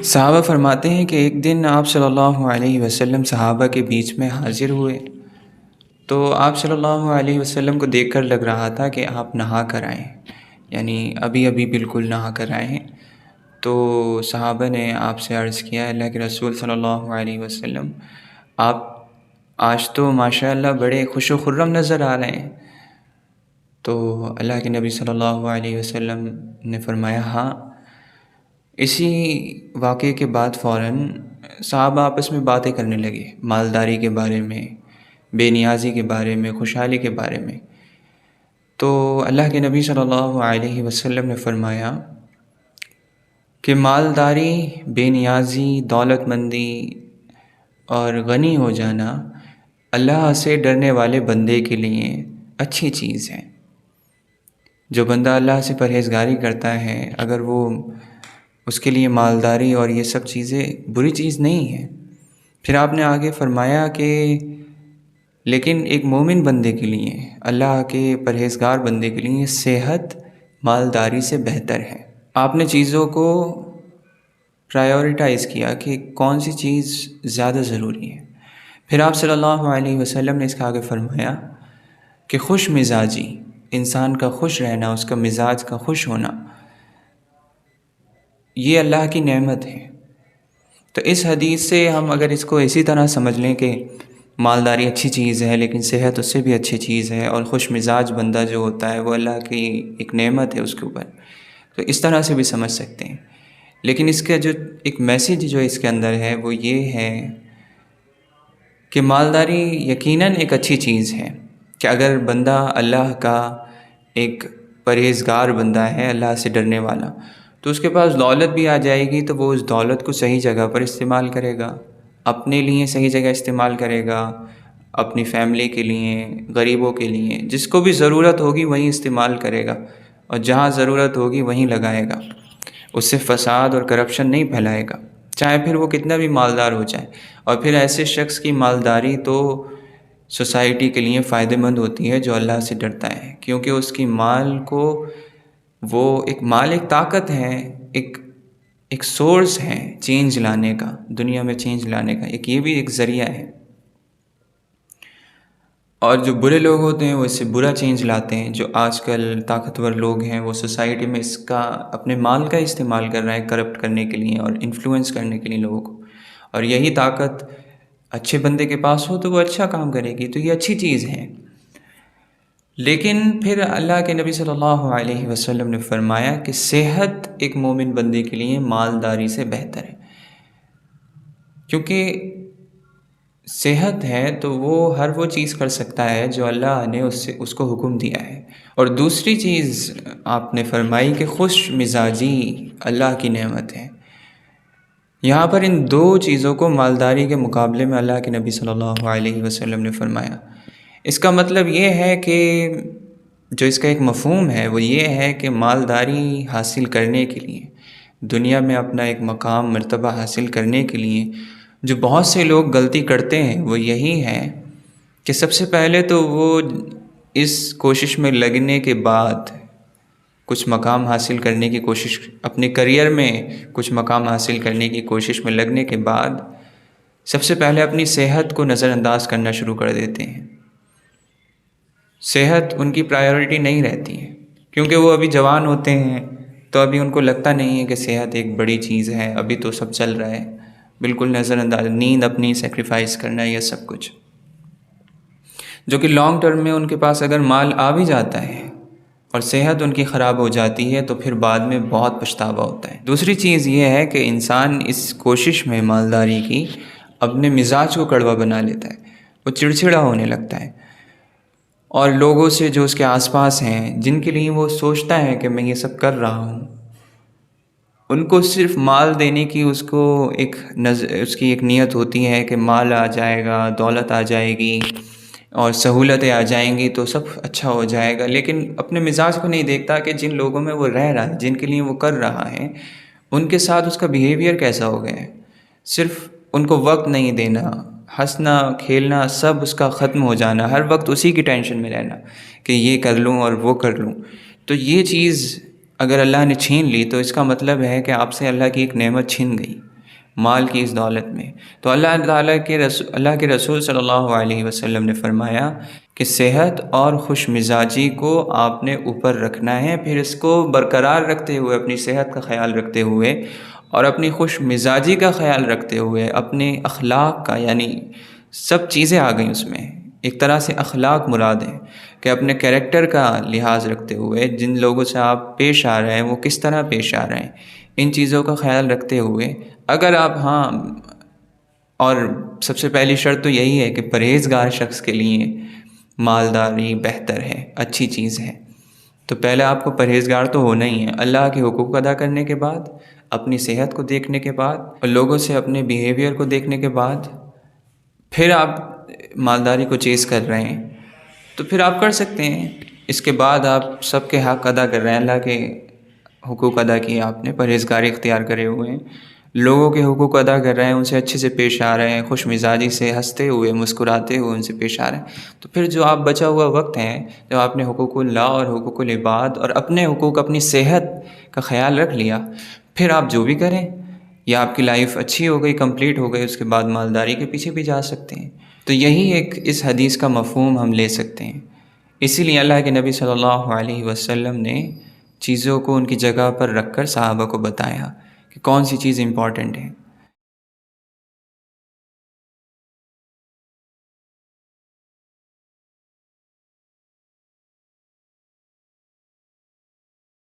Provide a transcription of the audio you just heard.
صحابہ فرماتے ہیں کہ ایک دن آپ صلی اللہ علیہ وسلم صحابہ کے بیچ میں حاضر ہوئے تو آپ صلی اللہ علیہ وسلم کو دیکھ کر لگ رہا تھا کہ آپ نہا کر آئیں، یعنی ابھی ابھی بالکل نہا کر آئے ہیں۔ تو صحابہ نے آپ سے عرض کیا، اللہ کے رسول صلی اللہ علیہ وسلم، آپ آج تو ماشاء اللہ بڑے خوش و خرم نظر آ رہے ہیں۔ تو اللہ کے نبی صلی اللہ علیہ وسلم نے فرمایا ہاں۔ اسی واقعے کے بعد فوراً صحابہ آپس میں باتیں کرنے لگے، مالداری کے بارے میں، بے نیازی کے بارے میں، خوشحالی کے بارے میں۔ تو اللہ کے نبی صلی اللہ علیہ وسلم نے فرمایا کہ مالداری، بے نیازی، دولت مندی اور غنی ہو جانا اللہ سے ڈرنے والے بندے کے لیے اچھی چیز ہے۔ جو بندہ اللہ سے پرہیزگاری کرتا ہے، اگر وہ اس کے لیے مالداری اور یہ سب چیزیں بری چیز نہیں ہیں۔ پھر آپ نے آگے فرمایا کہ لیکن ایک مومن بندے کے لیے، اللہ کے پرہیزگار بندے کے لیے صحت مالداری سے بہتر ہے۔ آپ نے چیزوں کو پرائیورٹائز کیا کہ کون سی چیز زیادہ ضروری ہے۔ پھر آپ صلی اللہ علیہ وسلم نے اس کے آگے فرمایا کہ خوش مزاجی، انسان کا خوش رہنا، اس کا مزاج کا خوش ہونا، یہ اللہ کی نعمت ہے۔ تو اس حدیث سے ہم اگر اس کو اسی طرح سمجھ لیں کہ مالداری اچھی چیز ہے لیکن صحت اس سے بھی اچھی چیز ہے، اور خوش مزاج بندہ جو ہوتا ہے وہ اللہ کی ایک نعمت ہے اس کے اوپر، تو اس طرح سے بھی سمجھ سکتے ہیں۔ لیکن اس کا جو ایک میسیج جو اس کے اندر ہے وہ یہ ہے کہ مالداری یقیناً ایک اچھی چیز ہے، کہ اگر بندہ اللہ کا ایک پرہیزگار بندہ ہے، اللہ سے ڈرنے والا، تو اس کے پاس دولت بھی آ جائے گی تو وہ اس دولت کو صحیح جگہ پر استعمال کرے گا، اپنے لیے صحیح جگہ استعمال کرے گا، اپنی فیملی کے لیے، غریبوں کے لیے، جس کو بھی ضرورت ہوگی وہیں استعمال کرے گا، اور جہاں ضرورت ہوگی وہیں لگائے گا۔ اس سے فساد اور کرپشن نہیں پھیلائے گا، چاہے پھر وہ کتنا بھی مالدار ہو جائے۔ اور پھر ایسے شخص کی مالداری تو سوسائٹی کے لیے فائدہ مند ہوتی ہے جو اللہ سے ڈرتا ہے، کیونکہ اس کی مال کو وہ مال ایک طاقت ہے، ایک سورس ہے چینج لانے کا، دنیا میں چینج لانے کا، یہ بھی ایک ذریعہ ہے۔ اور جو برے لوگ ہوتے ہیں وہ اس سے برا چینج لاتے ہیں۔ جو آج کل طاقتور لوگ ہیں وہ سوسائٹی میں اس کا اپنے مال کا استعمال کر رہے ہیں کرپٹ کرنے کے لیے اور انفلوئنس کرنے کے لیے لوگوں کو، اور یہی طاقت اچھے بندے کے پاس ہو تو وہ اچھا کام کرے گی، تو یہ اچھی چیز ہے۔ لیکن پھر اللہ کے نبی صلی اللہ علیہ وسلم نے فرمایا کہ صحت ایک مومن بندے کے لیے مالداری سے بہتر ہے، کیونکہ صحت ہے تو وہ ہر وہ چیز کر سکتا ہے جو اللہ نے اس کو حکم دیا ہے۔ اور دوسری چیز آپ نے فرمائی کہ خوش مزاجی اللہ کی نعمت ہے۔ یہاں پر ان دو چیزوں کو مالداری کے مقابلے میں اللہ کے نبی صلی اللہ علیہ وسلم نے فرمایا۔ اس کا مطلب یہ ہے کہ جو اس کا ایک مفہوم ہے وہ یہ ہے کہ مالداری حاصل کرنے کے لیے، دنیا میں اپنا ایک مقام مرتبہ حاصل کرنے کے لیے جو بہت سے لوگ غلطی کرتے ہیں وہ یہی ہے کہ سب سے پہلے تو وہ اس کوشش میں لگنے کے بعد، کچھ مقام حاصل کرنے کی کوشش، اپنے کریئر میں کچھ مقام حاصل کرنے کی کوشش میں لگنے کے بعد سب سے پہلے اپنی صحت کو نظر انداز کرنا شروع کر دیتے ہیں۔ صحت ان کی پرائیورٹی نہیں رہتی ہے، کیونکہ وہ ابھی جوان ہوتے ہیں تو ابھی ان کو لگتا نہیں ہے کہ صحت ایک بڑی چیز ہے، ابھی تو سب چل رہا ہے، بالکل نظر انداز، نیند اپنی سیکریفائز کرنا، یہ سب کچھ، جو کہ لانگ ٹرم میں ان کے پاس اگر مال آ بھی جاتا ہے اور صحت ان کی خراب ہو جاتی ہے تو پھر بعد میں بہت پچھتاوا ہوتا ہے۔ دوسری چیز یہ ہے کہ انسان اس کوشش میں مالداری کی اپنے مزاج کو کڑوا بنا لیتا ہے، وہ چڑچڑا ہونے لگتا ہے، اور لوگوں سے جو اس کے آس پاس ہیں جن کے لیے وہ سوچتا ہے کہ میں یہ سب کر رہا ہوں، ان کو صرف مال دینے کی اس کی ایک نیت ہوتی ہے کہ مال آ جائے گا، دولت آ جائے گی اور سہولتیں آ جائیں گی تو سب اچھا ہو جائے گا، لیکن اپنے مزاج کو نہیں دیکھتا کہ جن لوگوں میں وہ رہ رہا ہے، جن کے لیے وہ کر رہا ہے، ان کے ساتھ اس کا بیہیویئر کیسا ہو گیا ہے۔ صرف ان کو وقت نہیں دینا، ہنسنا کھیلنا سب اس کا ختم ہو جانا، ہر وقت اسی کی ٹینشن میں رہنا کہ یہ کر لوں اور وہ کر لوں، تو یہ چیز اگر اللہ نے چھین لی تو اس کا مطلب ہے کہ آپ سے اللہ کی ایک نعمت چھن گئی۔ مال کی اس دولت میں۔ تو اللہ کے رسول صلی اللہ علیہ وسلم نے فرمایا کہ صحت اور خوش مزاجی کو آپ نے اوپر رکھنا ہے، پھر اس کو برقرار رکھتے ہوئے، اپنی صحت کا خیال رکھتے ہوئے اور اپنی خوش مزاجی کا خیال رکھتے ہوئے، اپنے اخلاق کا، یعنی سب چیزیں آ گئیں اس میں، ایک طرح سے اخلاق مراد ہے کہ اپنے کیریکٹر کا لحاظ رکھتے ہوئے جن لوگوں سے آپ پیش آ رہے ہیں وہ کس طرح پیش آ رہے ہیں، ان چیزوں کا خیال رکھتے ہوئے اگر آپ اور سب سے پہلی شرط تو یہی ہے کہ پرہیزگار شخص کے لیے مالداری بہتر ہے، اچھی چیز ہے۔ تو پہلے آپ کو پرہیزگار تو ہونا ہی ہے، اللہ کے حقوق ادا کرنے کے بعد، اپنی صحت کو دیکھنے کے بعد اور لوگوں سے اپنے بیہیویئر کو دیکھنے کے بعد پھر آپ مالداری کو چیز کر رہے ہیں تو پھر آپ کر سکتے ہیں۔ اس کے بعد آپ سب کے حق ادا کر رہے ہیں، اللہ کے حقوق ادا کیے آپ نے، پرہیزگاری اختیار کرے ہوئے ہیں، لوگوں کے حقوق ادا کر رہے ہیں، ان سے اچھے سے پیش آ رہے ہیں، خوش مزاجی سے ہنستے ہوئے مسکراتے ہوئے ان سے پیش آ رہے ہیں، تو پھر جو آپ بچا ہوا وقت ہے جب آپ نے حقوق اللہ اور حقوق العباد اور اپنے حقوق، اپنی صحت کا خیال رکھ لیا، پھر آپ جو بھی کریں یا آپ کی لائف اچھی ہو گئی، کمپلیٹ ہو گئی، اس کے بعد مالداری کے پیچھے بھی جا سکتے ہیں۔ تو یہی ایک اس حدیث کا مفہوم ہم لے سکتے ہیں۔ اسی لیے اللہ کے نبی صلی اللہ علیہ وسلم نے چیزوں کو ان کی جگہ پر رکھ کر صحابہ کو بتایا کہ کون سی چیز امپورٹنٹ ہے۔